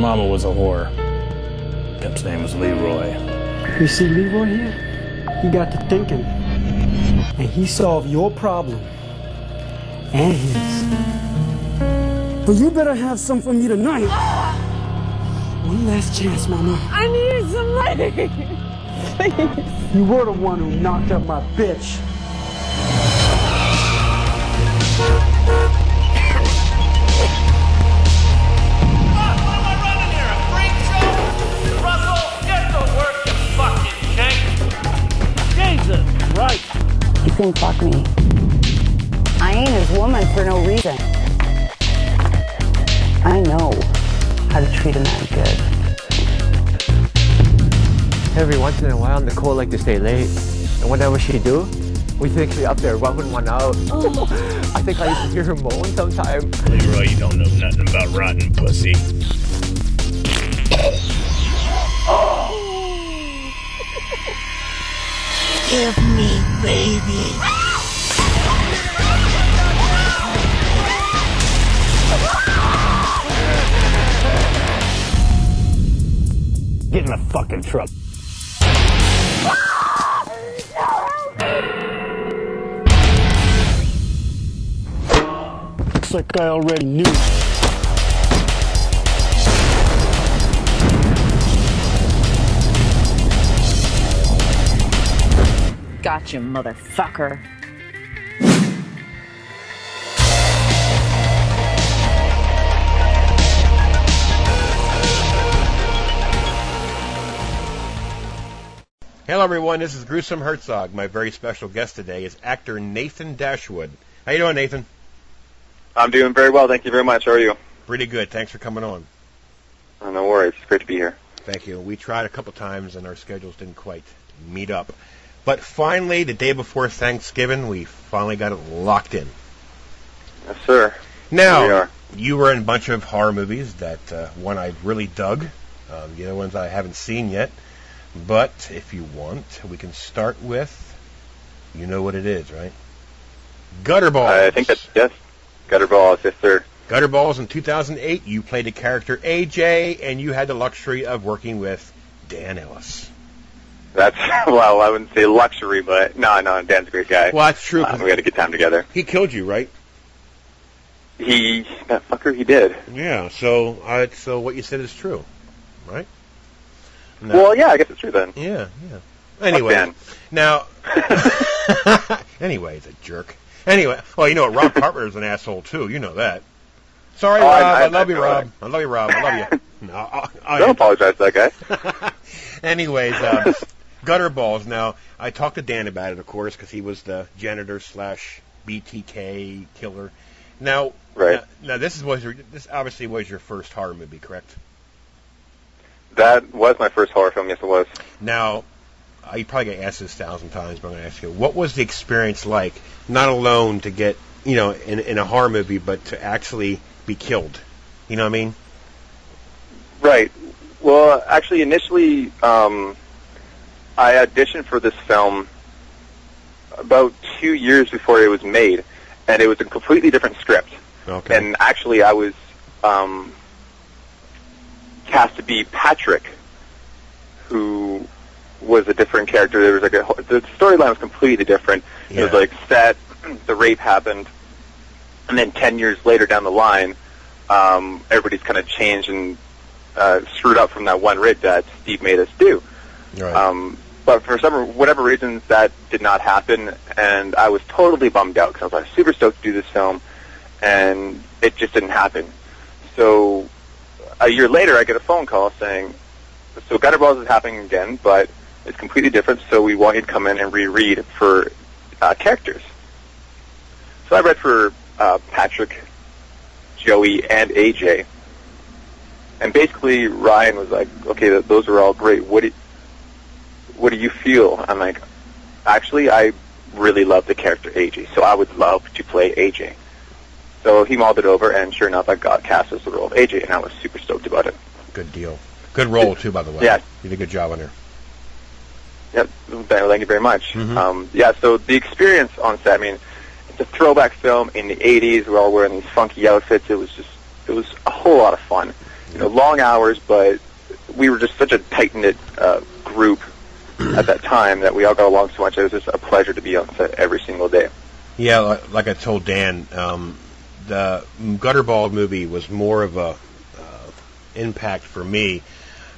mama was a whore. Pip's name was Leroy. You see Leroy here? He got to thinking. And he solved your problem. And his. But you better have some for me tonight. One last chance, mama. I need some money. Please. You were the one who knocked up my bitch. Right. You can fuck me. I ain't his woman for no reason. I know how to treat a man good. Every once in a while, Nicole liked to stay late. And whenever she do, we think she's up there rubbing one out. Oh. I think I used to hear her moan sometime. Leroy, you don't know nothing about rotten pussy. Give me, baby. Get in the fucking truck. Looks like I already knew. Gotcha, motherfucker. Hello everyone, this is Gruesome Herzog. My very special guest today is actor Nathan Dashwood. How you doing, Nathan? I'm doing very well, thank you very much. How are you? Pretty good. Thanks for coming on. Oh, no worries. It's great to be here. Thank you. We tried a couple times and our schedules didn't quite meet up. But finally, the day before Thanksgiving, we finally got it locked in. Yes, sir. Now, Here we are. you were in a bunch of horror movies. That one I really dug. The other ones I haven't seen yet. But if you want, we can start with, you know what it is, right? Gutterballs. I think that's, yes. Gutterballs, yes, sir. Gutterballs in 2008, you played the character AJ, and you had the luxury of working with Dan Ellis. That's, well, I wouldn't say luxury, but no, Dan's a great guy. Well, that's true. We had a good time together. He killed you, right? That fucker, he did. Yeah, so what you said is true, right? No. Well, yeah, I guess it's true then. Yeah. Anyway, now, anyway, he's a jerk. Anyway, well, you know what, Rob Carpenter's an asshole, too. You know that. Sorry, Rob. I love you, Rob. I love you, Rob. I love you. No, don't apologize to that guy. Anyways, Gutterballs. Now, I talked to Dan about it, of course, because he was the janitor / BTK killer. Now, right. Now this obviously was your first horror movie, correct? That was my first horror film, yes it was. Now, you probably get asked this 1,000 times, but I'm going to ask you, what was the experience like, not alone to get, in a horror movie, but to actually be killed? You know what I mean? Right. Well, actually, initially, I auditioned for this film about 2 years before it was made, and it was a completely different script. Okay. And actually, I was cast to be Patrick, who was a different character. There was the storyline was completely different. Yeah. It was like set, the rape happened, and then 10 years later down the line, everybody's kind of changed and screwed up from that one rape that Steve made us do. Right. But for whatever reasons, that did not happen, and I was totally bummed out because I was super stoked to do this film, and it just didn't happen. So a year later, I get a phone call saying, so Gutterballs is happening again, but it's completely different, so we want you to come in and reread for characters. So I read for Patrick, Joey, and AJ. And basically, Ryan was like, okay, those are all great. What do you feel? I'm like, actually, I really love the character AJ, so I would love to play AJ. So he mulled it over, and sure enough, I got cast as the role of AJ, and I was super stoked about it. Good deal. Good role, too, by the way. Yeah. You did a good job on her. Yep. Thank you very much. Mm-hmm. So the experience on set, I mean, it's a throwback film in the 80s. We're all wearing these funky outfits. It was a whole lot of fun. long hours, but we were just such a tight-knit group at that time that we all got along so much. It was just a pleasure to be on set every single day. Yeah, like I told Dan, the Gutterball movie was more of a impact for me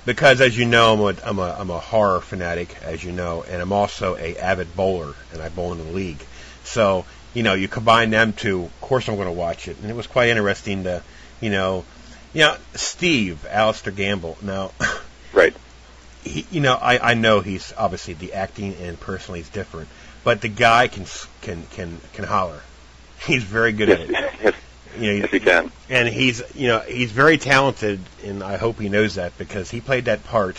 because, as you know, I'm a horror fanatic, as you know, and I'm also a avid bowler, and I bowl in the league. So, you combine them two, of course I'm going to watch it. And it was quite interesting to, Steve, Alistair Gamble. Now, right. I know he's obviously the acting and personally he's different, but the guy can holler. He's very good at it. Yes. Yes, he can. And he's very talented, and I hope he knows that because he played that part.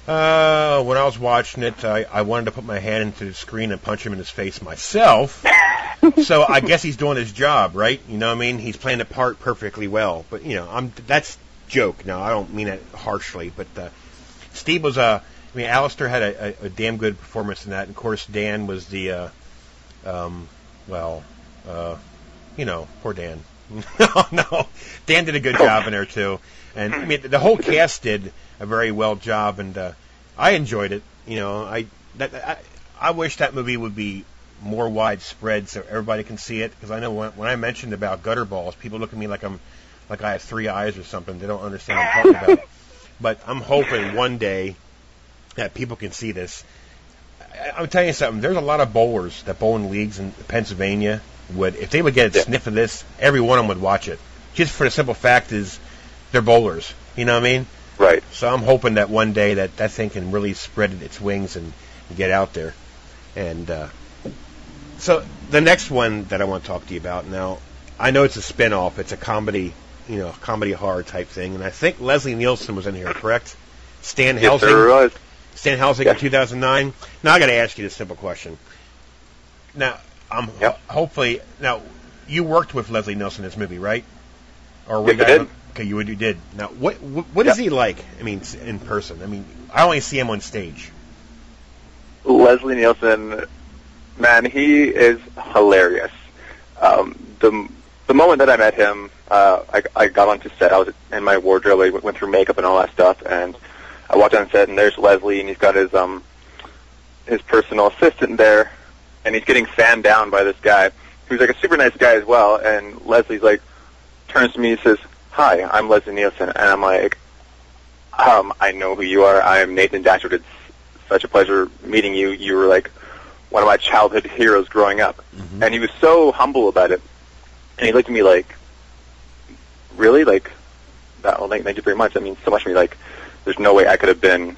When I was watching it, I wanted to put my hand into the screen and punch him in his face myself. So I guess he's doing his job, right? You know what I mean? He's playing the part perfectly well. But that's joke. Now I don't mean it harshly, but Steve was Alistair had a damn good performance in that. And of course, Dan was the poor Dan. No, Dan did a good job in there too. And the whole cast did a very well job, and I enjoyed it. I wish that movie would be more widespread so everybody can see it. Because I know when I mentioned about gutter balls, people look at me like I have three eyes or something. They don't understand what I'm talking about. But I'm hoping one day that people can see this. I'm telling you something. There's a lot of bowlers that bowl in leagues in Pennsylvania. If they would get a sniff of this, every one of them would watch it. Just for the simple fact is they're bowlers. You know what I mean? Right. So I'm hoping that one day that thing can really spread its wings and get out there. And so the next one that I want to talk to you about now, I know it's a spin-off. It's a comedy, comedy horror type thing. And I think Leslie Nielsen was in here, correct? Stan Helsing? Yes, sir, it was. Stan Helsing in 2009. Now I got to ask you this simple question. Now, hopefully, now you worked with Leslie Nielsen in this movie, right? Or yes, I did. Okay, you did. Now, what is he like? I mean, in person. I mean, I only see him on stage. Leslie Nielsen, man, he is hilarious. The moment that I met him, I got onto set. I was in my wardrobe. I went through makeup and all that stuff, and I walked on set, and there's Leslie, and he's got his personal assistant there, and he's getting fanned down by this guy who's like a super nice guy as well. And Leslie's like, turns to me and says, "Hi, I'm Leslie Nielsen," and I'm like, "I know who you are. I am Nathan Dashwood. It's such a pleasure meeting you. You were like one of my childhood heroes growing up." Mm-hmm. And he was so humble about it. And he looked at me like, "Really? Like that? Well, thank you very much. That means so much to me. Like, there's no way I could have been,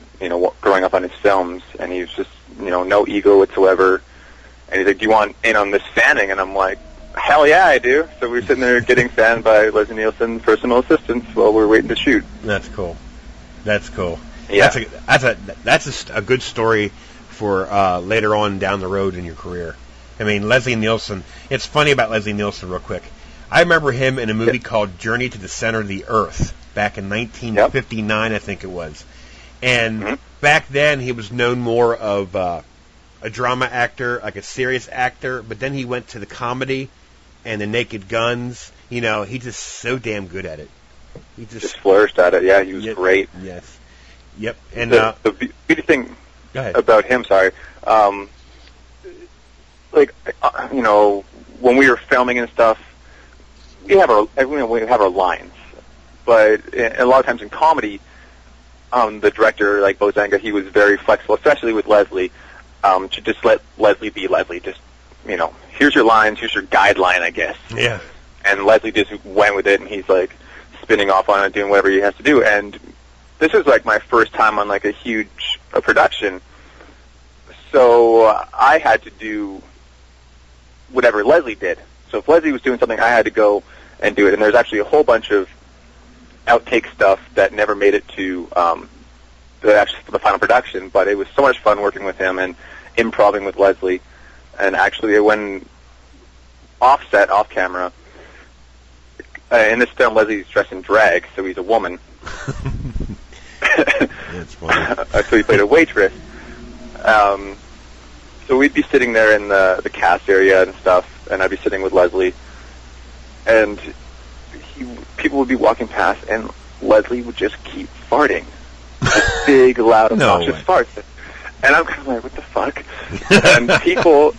growing up on his films." And he was just, no ego whatsoever. And he's like, "Do you want in on this fanning?" And I'm like, "Hell yeah, I do." So we were sitting there getting fanned by Leslie Nielsen's personal assistants while we were waiting to shoot. That's cool. That's cool. Yeah. That's a good story for later on down the road in your career. I mean, Leslie Nielsen. It's funny about Leslie Nielsen, real quick. I remember him in a movie called Journey to the Center of the Earth back in 1959, I think it was. And back then, he was known more of a drama actor, like a serious actor. But then he went to the comedy and the Naked Guns. He's just so damn good at it. He just flourished at it. Yeah, he was great. Yes. Yep. And the beauty thing about him, when we were filming and stuff, we have our lines, but a lot of times in comedy, the director, like Bozanga, he was very flexible, especially with Leslie, to just let Leslie be Leslie. Just here's your lines, here's your guideline, I guess. Yeah. And Leslie just went with it, and he's like spinning off on it, doing whatever he has to do. And this is like my first time on like a huge production, so I had to do whatever Leslie did. So if Leslie was doing something, I had to go and do it. And there's actually a whole bunch of outtake stuff that never made it to the final production. But it was so much fun working with him and improvising with Leslie. And actually, when off camera, in this film, Leslie's dressed in drag, so he's a woman. That's funny. So he played a waitress. So we'd be sitting there in the cast area and stuff, and I'd be sitting with Leslie, and people would be walking past, and Leslie would just keep farting. Just big, loud, obnoxious farts. And I'm kind of like, what the fuck? And people,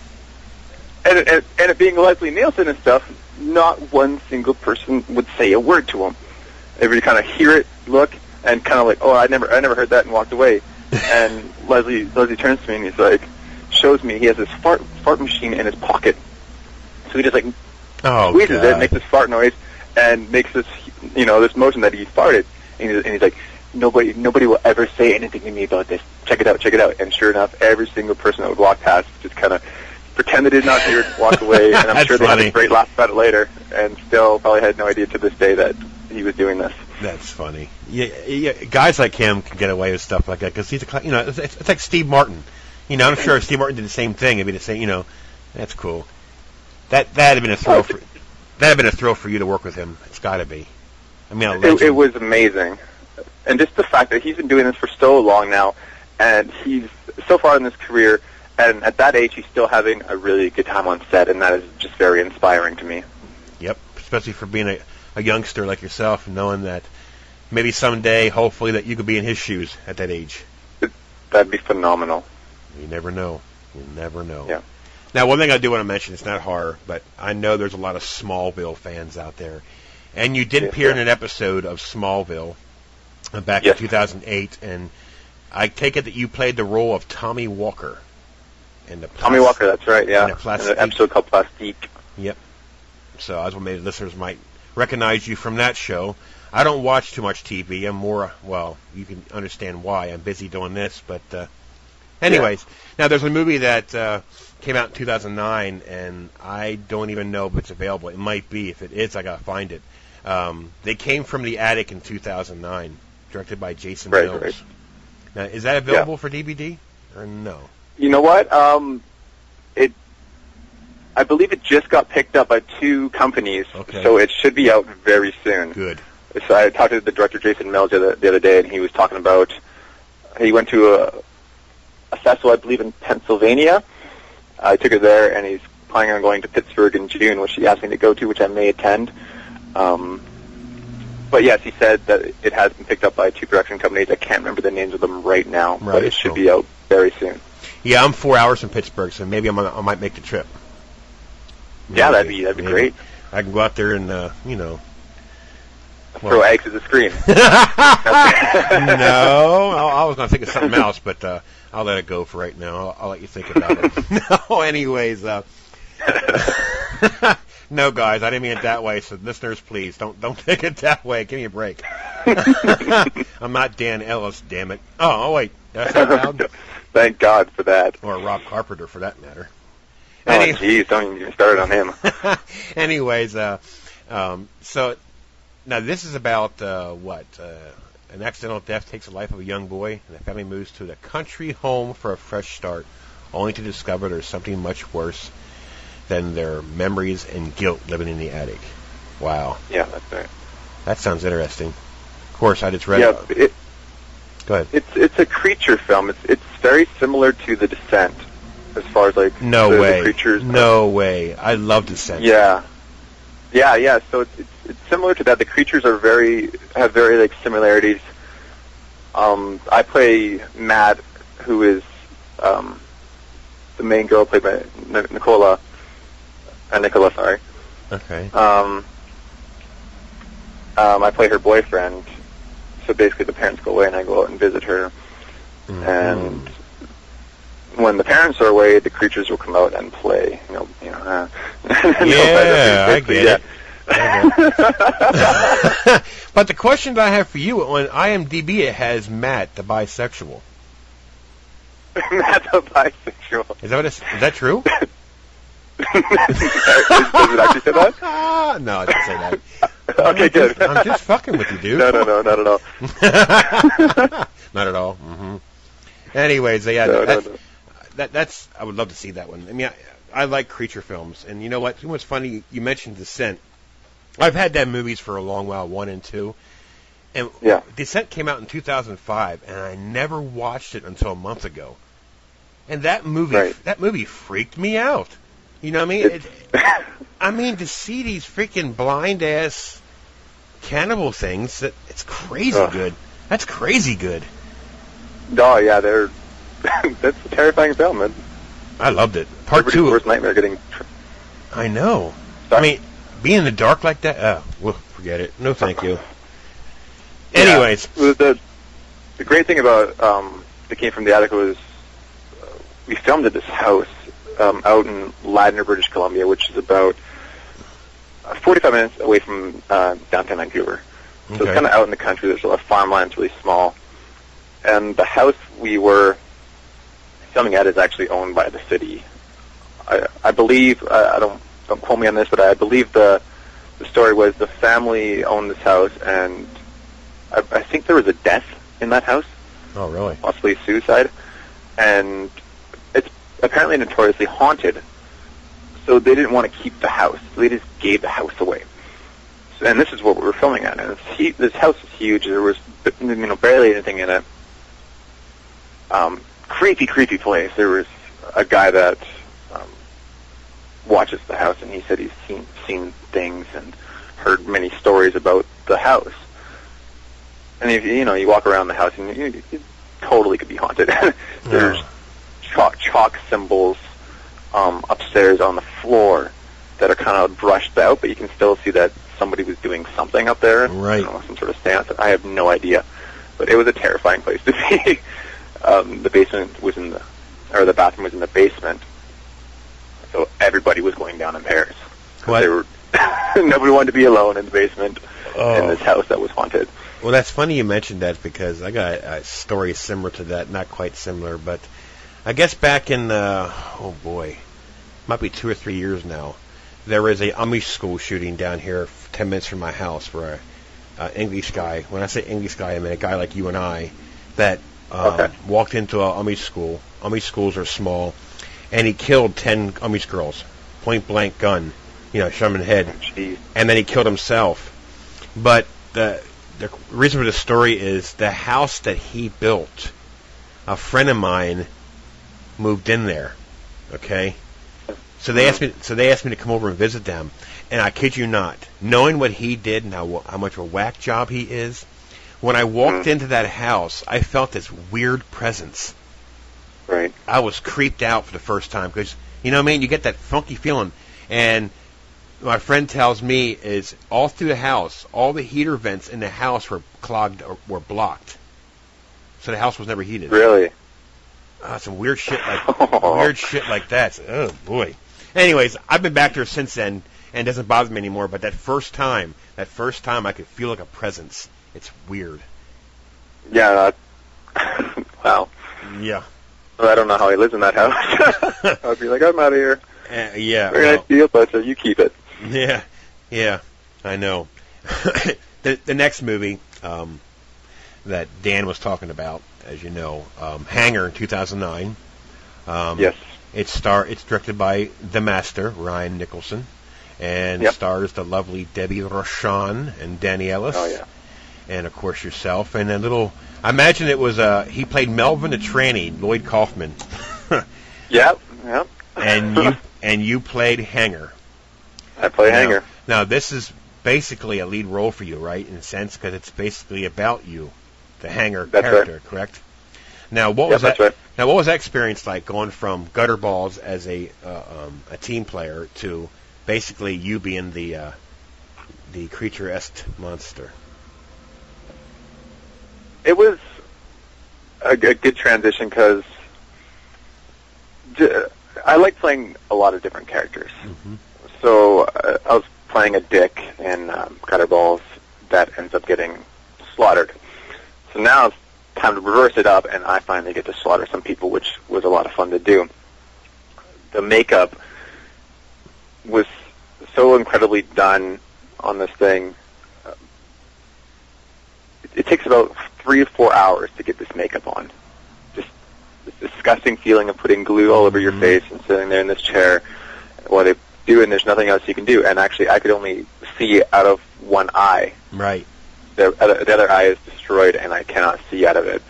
and it being Leslie Nielsen and stuff, not one single person would say a word to him. Everybody kind of hear it, look, and kind of like, oh, I never heard that, and walked away. And Leslie turns to me and he's like, shows me he has this fart machine in his pocket. So he just like squeezes it, makes this fart noise, and makes this this motion that he farted. And he's like, nobody will ever say anything to me about this. Check it out. And sure enough, every single person that would walk past just kind of pretend they did not hear it, walk away. And I'm sure they had a great laugh about it later, and still probably had no idea to this day that he was doing this. That's funny. Yeah, guys like him can get away with stuff like that because he's it's like Steve Martin. I'm sure if Steve Martin did the same thing, it'd be the same. That's cool. That had been a thrill for you to work with him. It's got to be. I mean, it was amazing, and just the fact that he's been doing this for so long now, and he's so far in his career, and at that age, he's still having a really good time on set, and that is just very inspiring to me. Yep, especially for being a youngster like yourself, knowing that maybe someday, hopefully, that you could be in his shoes at that age. That'd be phenomenal. You never know. Yeah. Now, one thing I do want to mention, it's not horror, but I know there's a lot of Smallville fans out there. And you did appear in an episode of Smallville back in 2008, and I take it that you played the role of Tommy Walker. Tommy Walker, that's right, yeah. In an episode called Plastique. Yep. So I was maybe listeners might recognize you from that show. I don't watch too much TV. I'm more, you can understand why. I'm busy doing this, but anyways. Now, there's a movie that came out in 2009, and I don't even know if it's available. It might be. If it is, I got to find it. They Came from the Attic in 2009, directed by Jason Mills. Right. Now, is that available for DVD or no? You know what? I believe it just got picked up by 2 companies, so it should be out very soon. Good. So I talked to the director, Jason Mills, the other day, and he was talking about he went to a festival, I believe, in Pennsylvania. I took her there, and he's planning on going to Pittsburgh in June, which he asked me to go to, which I may attend. But yes, he said that it has been picked up by 2 production companies. I can't remember the names of them right now, but it should be out very soon. Yeah, I'm 4 hours from Pittsburgh, so maybe I might make the trip. Maybe, yeah, that'd be great. I can go out there and throw eggs at the screen. No, I was going to think of something else, but I'll let it go for right now. I'll let you think about it. No, anyways, no, guys, I didn't mean it that way. So, listeners, please don't take it that way. Give me a break. I'm not Dan Ellis, damn it. Oh wait, that's not loud. Thank God for that. Or Rob Carpenter, for that matter. Oh, jeez, don't even start on him. Anyways, so now this is about an accidental death takes the life of a young boy, and the family moves to the country home for a fresh start, only to discover there's something much worse than their memories and guilt living in the attic. Wow. Yeah, that's right. That sounds interesting. Of course, I just read it. Go ahead. It's a creature film. It's very similar to The Descent, as far as like the creatures. No way. I love Descent. Yeah. So it's similar to that. The creatures have very like similarities. I play Matt, who is the main girl, played by Nicola. Sorry. Okay. I play her boyfriend. So basically, the parents go away, and I go out and visit her. Mm-hmm. And when the parents are away, the creatures will come out and play. Yeah, I get it. But the question that I have for you, on IMDb, it has Matt, the bisexual. Matt, the bisexual. Is that true? Does it actually say that? No, I didn't say that. Okay, good. I'm just fucking with you, dude. No, not at all. Not at all. Mm-hmm. Anyways, yeah, that's. I would love to see that one. I mean, I like creature films, and you know what? What's funny? You mentioned Descent. I've had that movies for a long while, 1 and 2, and Descent came out in 2005, and I never watched it until a month ago. And that movie freaked me out. You know what I mean? I mean, to see these freaking blind ass cannibal things. It's crazy good. That's crazy good. Oh yeah, they're that's a terrifying film. I loved it. Part 2. Worst nightmare getting. I know. Sorry? I mean, being in the dark like that. Well, forget it. No, thank you. Anyways, the great thing about that came from the attic was we filmed at this house out in Ladner, British Columbia, which is about 45 minutes away from downtown Vancouver. So it's kind of out in the country. There's a lot of farmland. It's really small. And the house we were filming at is actually owned by the city. I believe, I don't quote me on this, but I believe the story was the family owned this house, and I think there was a death in that house. Oh, really? Possibly suicide. And it's apparently notoriously haunted. So they didn't want to keep the house. So they just gave the house away. So, and this is what we were filming at. And this house is huge. There was barely anything in it. Creepy place. There was a guy that watches the house, and he said he's seen things and heard many stories about the house. And if you walk around the house, and you totally could be haunted. There's chalk symbols upstairs on the floor that are kind of brushed out, but you can still see that somebody was doing something up there. Right. Some sort of stance. I have no idea, but it was a terrifying place to be. The basement was the bathroom was in the basement, so everybody was going down in pairs. What? They were nobody wanted to be alone in the basement in this house that was haunted. Well, that's funny you mentioned that, because I got a story similar to that, not quite similar, but I guess back in, might be 2 or 3 years now, there was a Amish school shooting down here 10 minutes from my house where an English guy, when I say English guy, I mean a guy like you and I, that walked into a Amish school. Amish schools are small, and he killed 10 Amish girls, point blank gun, shot him in the head, and then he killed himself. But the reason for the story is the house that he built, a friend of mine moved in there. Okay, so they asked me to come over and visit them, and I kid you not, knowing what he did and how much of a whack job he is, when I walked into that house, I felt this weird presence. Right. I was creeped out for the first time, because you get that funky feeling. And my friend tells me is all through the house, all the heater vents in the house were clogged or were blocked, so the house was never heated. Really? Some weird shit like that. So, oh boy. Anyways, I've been back there since then, and it doesn't bother me anymore. But that first time, I could feel like a presence. It's weird. Yeah. Wow. Yeah. Well, I don't know how he lives in that house. I'd be like, I'm out of here. Yeah. Very nice deal, but you keep it. Yeah. I know. The next movie that Dan was talking about, as you know, Hangar in 2009. Yes. It's directed by the master, Ryan Nicholson, and stars the lovely Debbie Rochon and Danny Ellis. Oh, yeah. And, of course, yourself. And I imagine it was, he played Melvin the tranny, Lloyd Kaufman. Yep. And you played Hanger. I play Hanger. Now, this is basically a lead role for you, right, in a sense, because it's basically about you, the Hanger character, right. Correct? Now, what was that? Right. Now, what was that experience like, going from gutter balls as a team player to basically you being the creature-esque monster? It was a good transition, because I like playing a lot of different characters. Mm-hmm. So I was playing a dick in gutter balls that ends up getting slaughtered. So now it's time to reverse it up, and I finally get to slaughter some people, which was a lot of fun to do. The makeup was so incredibly done on this thing. It takes about 3 or 4 hours to get this makeup on. Just this disgusting feeling of putting glue all over your face and sitting there in this chair while they do it, and there's nothing else you can do. And actually, I could only see out of one eye. Right. The other eye is destroyed, and I cannot see out of it.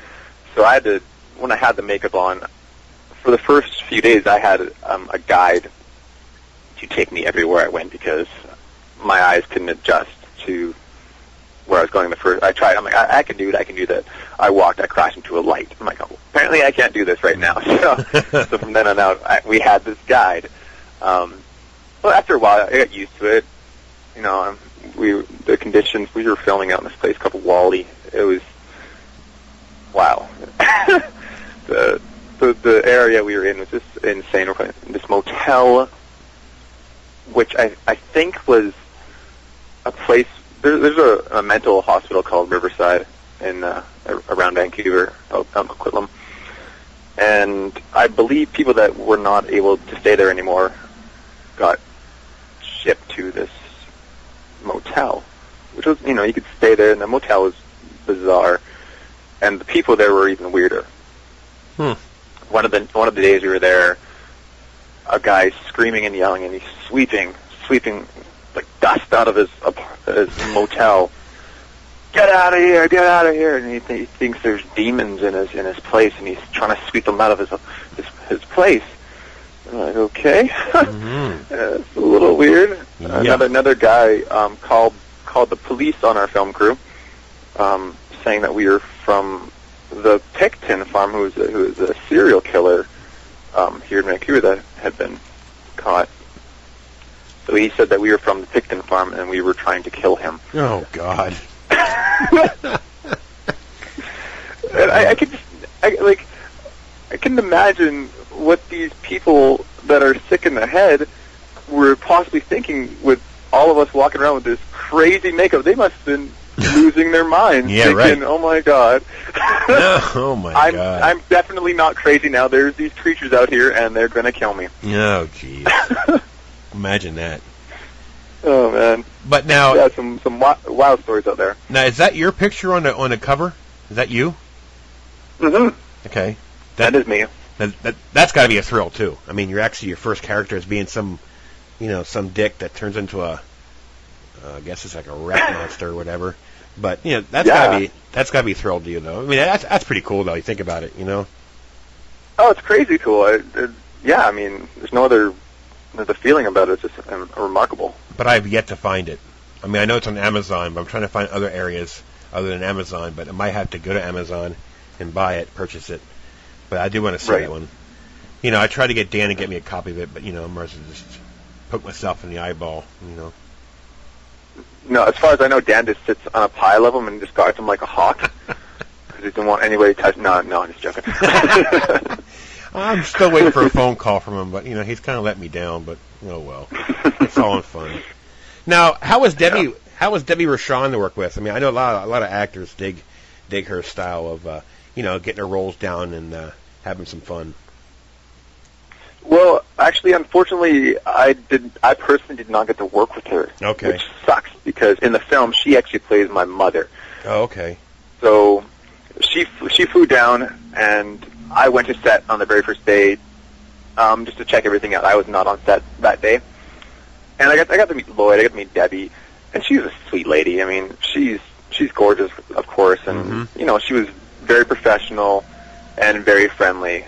So I had to, when I had the makeup on, for the first few days, I had a guide to take me everywhere I went, because my eyes couldn't adjust to where I was going I tried. I'm like, I can do it. I can do that. I walked. I crashed into a light. I'm like, oh, apparently I can't do this right now. So from then on out, we had this guide. Well, after a while, I got used to it. You know, the conditions. We were filming out in this place called Wally. It was wow. The area we were in was just insane. We're in this motel, which I think was a place. There's a mental hospital called Riverside in around Vancouver, Coquitlam, and I believe people that were not able to stay there anymore got shipped to this motel, which was, you know, you could stay there, and the motel was bizarre, and the people there were even weirder. One of the days we were there, a guy screaming and yelling, and he's sweeping like dust out of his motel. Get out of here! Get out of here! And he thinks there's demons in his place, and he's trying to sweep them out of his place. I'm like, okay, it's a little weird. Yeah. Another guy called the police on our film crew, saying that we were from the Picton farm, who was a serial killer here in Vancouver that had been caught. So he said that we were from the Picton farm and we were trying to kill him. Oh God! And I can imagine what these people that are sick in the head were possibly thinking with all of us walking around with this crazy makeup. They must have been losing their minds. Yeah, thinking, right. Oh my God. Oh my God. I'm definitely not crazy now. There's these creatures out here and they're going to kill me. Oh, geez. Imagine that. Oh man. But now, yeah, some wild stories out there. Now, is that your picture on the cover? Is that you? Mm-hmm. Okay. That is me. That's got to be a thrill too. I mean, you're actually your first character as being some dick that turns into I guess it's like a rat monster or whatever. But you know, that's gotta be a thrill to you though. I mean, that's pretty cool though. You think about it, you know. Oh, it's crazy cool. Yeah, I mean, there's no other. The feeling about it is just remarkable. But I've yet to find it. I mean, I know it's on Amazon, but I'm trying to find other areas other than Amazon. But I might have to go to Amazon and buy it, purchase it. But I do want to see that one. You know, I tried to get Dan to get me a copy of it, but, you know, I'm going to just poke myself in the eyeball, you know. No, as far as I know, Dan just sits on a pile of them and just guards them like a hawk. Because he didn't want anybody to touch. No, I'm just joking. I'm still waiting for a phone call from him, but, you know, he's kind of let me down, but, oh, well. It's all in fun. Now, how was Debbie Rochon to work with? I mean, I know a lot of actors dig her style of, you know, getting her roles down and having some fun. Well, actually, unfortunately, I personally did not get to work with her. Okay. Which sucks, because in the film, she actually plays my mother. Oh, okay. So she flew down, and I went to set on the very first day just to check everything out. I was not on set that day. And I got to meet Lloyd, I got to meet Debbie, and she's a sweet lady. I mean, she's gorgeous, of course, and, you know, she was very professional and very friendly.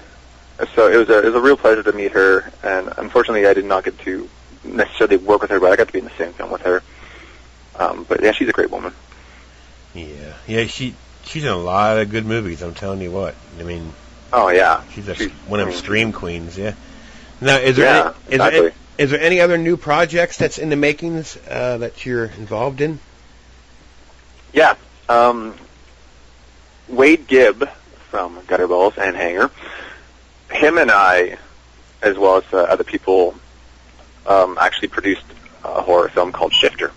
So it was a real pleasure to meet her, and unfortunately I did not get to necessarily work with her, but I got to be in the same film with her. But yeah, she's a great woman. Yeah, she's in a lot of good movies, I'm telling you what. I mean, oh yeah, she's one of them stream queens. Yeah. Now, is there any other new projects that's in the makings that you're involved in? Yeah, Wade Gibb from Gutterballs and Hanger. Him and I, as well as other people, actually produced a horror film called Shifter.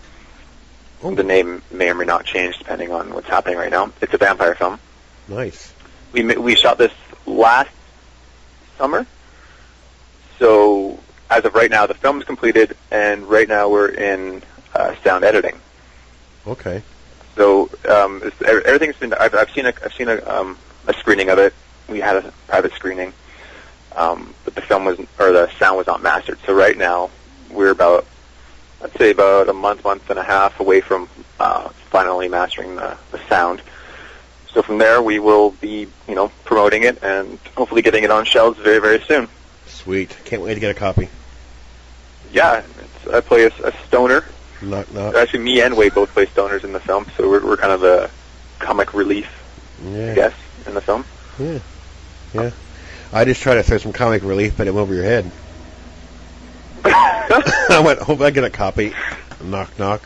Ooh. The name may or may not change depending on what's happening right now. It's a vampire film. Nice. We shot this last summer. So as of right now, the film is completed, and right now we're in sound editing. Okay. So everything's been. I've seen a screening of it. We had a private screening. But the sound was not mastered. So right now, we're I'd say about a month and a half away from finally mastering the sound. So from there, we will be, you know, promoting it and hopefully getting it on shelves very, very soon. Sweet. Can't wait to get a copy. Yeah, I play a stoner Knock knock. Actually, me and Wade both play stoners in the film, so we're kind of the comic relief, I guess, in the film. Yeah. Yeah. I just tried to throw some comic relief, but it went over your head. I went, hope I get a copy. Knock, knock.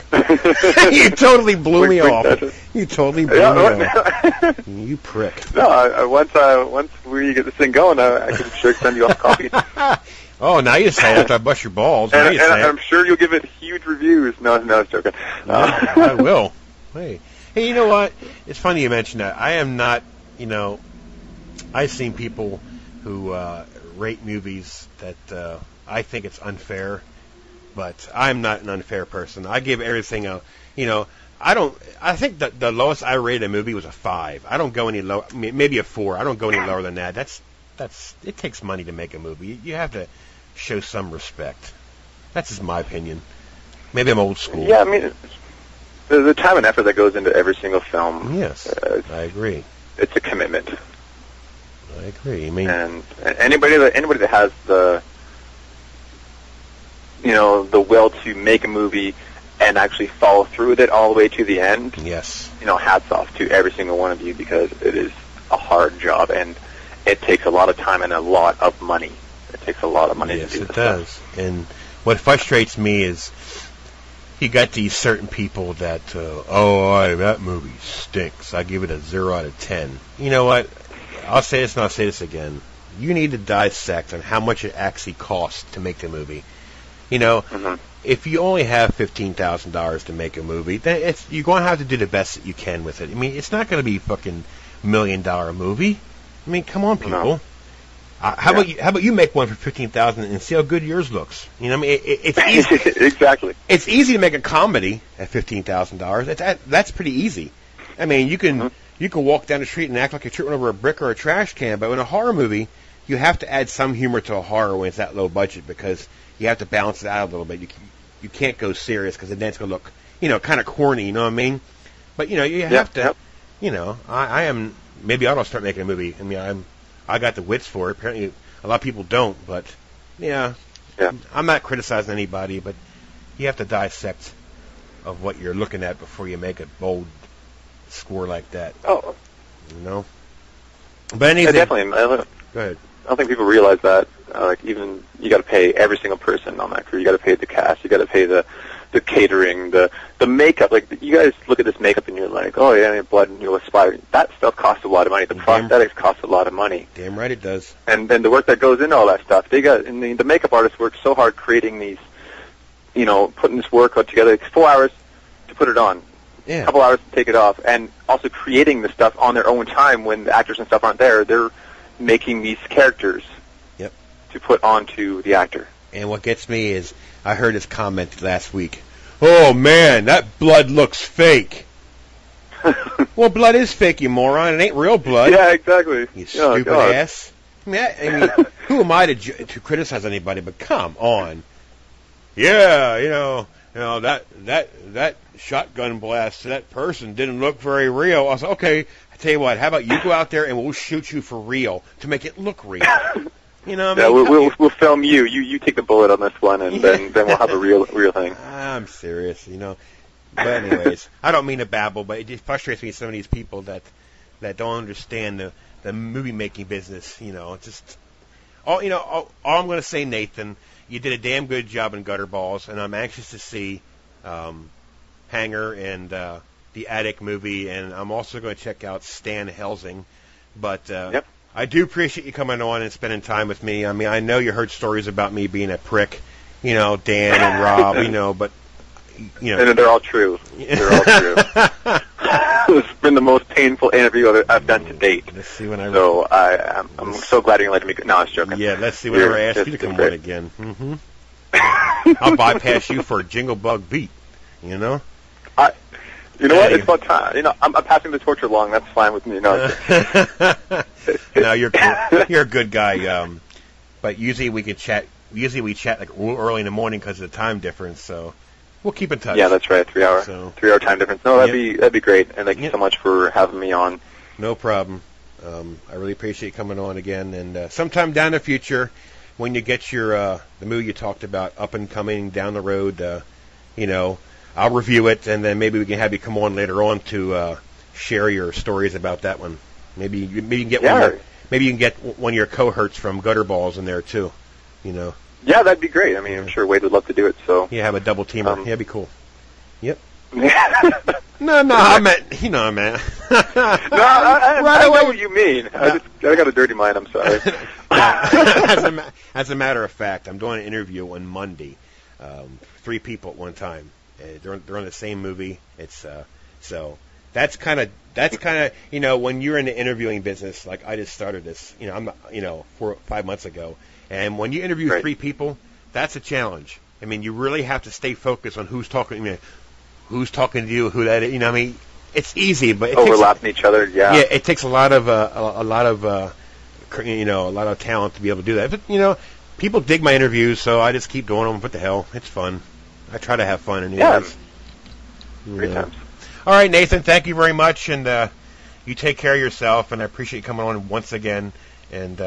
You totally blew me off. You totally blew me off. You prick. No, once we get this thing going, I can sure send you off a copy. Oh, now you say it after I bust your balls. And I'm sure you'll give it huge reviews. No, I was joking. I will. Hey, you know what? It's funny you mention that. I am not, I've seen people who rate movies that I think it's unfair, but I'm not an unfair person. I give everything I think that the lowest I rated a movie was a 5. I don't go any lower, maybe a 4. I don't go any lower than that. It takes money to make a movie. You have to show some respect. That's just my opinion. Maybe I'm old school. Yeah, I mean, the time and effort that goes into every single film. Yes, I agree. It's a commitment. I agree. I mean, and anybody that has the will to make a movie and actually follow through with it all the way to the end. Yes. Hats off to every single one of you, because it is a hard job and it takes a lot of time and a lot of money. It takes a lot of money to do this. Yes, it does. Stuff. And what frustrates me is you got these certain people that, that movie stinks. I give it a 0 out of 10. You know what? I'll say this and I'll say this again. You need to dissect on how much it actually costs to make the movie. If you only have $15,000 to make a movie, then you're going to have to do the best that you can with it. I mean, it's not going to be a fucking $1 million movie. I mean, come on, people. No. How about you make one for $15,000 and see how good yours looks? It's easy. Exactly. It's easy to make a comedy at $15,000. That's pretty easy. I mean, you can walk down the street and act like you're tripping over a brick or a trash can, but in a horror movie, you have to add some humor to a horror when it's that low budget, because you have to balance it out a little bit. You can't go serious, because then it's going to look, kind of corny. You know what I mean? But you have to. Yep. I am. Maybe I don't start making a movie. I mean, I got the wits for it. Apparently, a lot of people don't. But yeah. I'm not criticizing anybody, but you have to dissect of what you're looking at before you make a bold score like that. Oh. But anything. Yeah, definitely. Go ahead. I don't think people realize that. Even you got to pay every single person on that crew. You got to pay the cast. You got to pay the catering, the makeup. Like, you guys look at this makeup and you're like, oh yeah, blood and splatter. That stuff costs a lot of money. The prosthetics cost a lot of money. Damn right it does. And then the work that goes into all that stuff. The makeup artists work so hard creating these, putting this workout together. It's 4 hours to put it on. Yeah. A couple hours to take it off, and also creating the stuff on their own time when the actors and stuff aren't there. They're making these characters to put onto the actor. And what gets me is, I heard this comment last week. Oh man, that blood looks fake. Well, blood is fake, you moron. It ain't real blood. Yeah, exactly. You stupid ass. I mean, who am I to criticize anybody? But come on. Yeah, that shotgun blast to that person didn't look very real. I was like, okay, I tell you what, how about you go out there and we'll shoot you for real to make it look real. What I mean? We'll film you. You take the bullet on this one, and then we'll have a real thing. I'm serious, But anyways, I don't mean to babble, but it just frustrates me, some of these people that don't understand the movie making business. All I'm going to say, Nathan, you did a damn good job in Gutterballs, and I'm anxious to see Hanger and the Attic movie, and I'm also going to check out Stan Helsing. But I do appreciate you coming on and spending time with me. I mean, I know you heard stories about me being a prick, Dan and Rob, but and they're all true. They're all true. It's been the most painful interview I've done to date. Let's see when I'm so glad you're letting me. No, I was joking. Yeah, let's see whenever I ask you to come on again. Mm-hmm. I'll bypass you for a Jingle Bug beat. You know what? It's about time. I'm passing the torch along. That's fine with me. No, you're cool. You're a good guy. But usually we chat like real early in the morning because of the time difference. So we'll keep in touch. Yeah, that's right. 3 hour time difference. No, that'd be great. And thank you so much for having me on. No problem. I really appreciate you coming on again. And sometime down the future, when you get your the movie you talked about up and coming down the road, I'll review it, and then maybe we can have you come on later on to share your stories about that one. Maybe you can get maybe you can get one of your cohorts from Gutterballs in there too. You know. Yeah, that'd be great. I mean, I'm sure Wade would love to do it. So yeah, have a double teamer. Yeah, that'd be cool. Yep. no, I meant, you know, man. I know what you mean. I got a dirty mind. I'm sorry. As a matter of fact, I'm doing an interview on Monday. 3 people at one time. They're on the same movie. It's so that's kind of you know, when you're in the interviewing business, like I just started this. You know, I'm 4 or 5 months ago, and when you interview 3 people, that's a challenge. I mean, you really have to stay focused on who's talking. I mean, who's talking to you, who that is. You know, I mean, it's easy, but it overlapping each other. Yeah. Yeah, it takes a lot of talent to be able to do that. But you know, people dig my interviews, so I just keep doing them. What the hell? It's fun. I try to have fun. And Great times. All right, Nathan. Thank you very much, and you take care of yourself. And I appreciate you coming on once again. And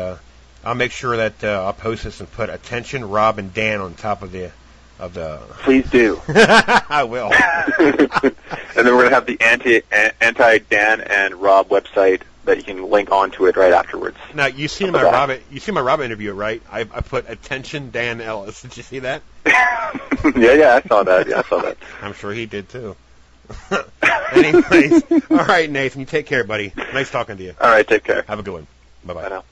I'll make sure that I'll post this and put attention Rob and Dan on top of the. Please do. I will. And then we're gonna have the anti Dan and Rob website that you can link onto it right afterwards. Now you see my Rob interview, right? I put attention Dan Ellis. Did you see that? yeah, I saw that. Yeah, I saw that. I'm sure he did too. Anyways, all right, Nathan. You take care, buddy. Nice talking to you. All right, take care. Have a good one. Bye-bye. Bye now.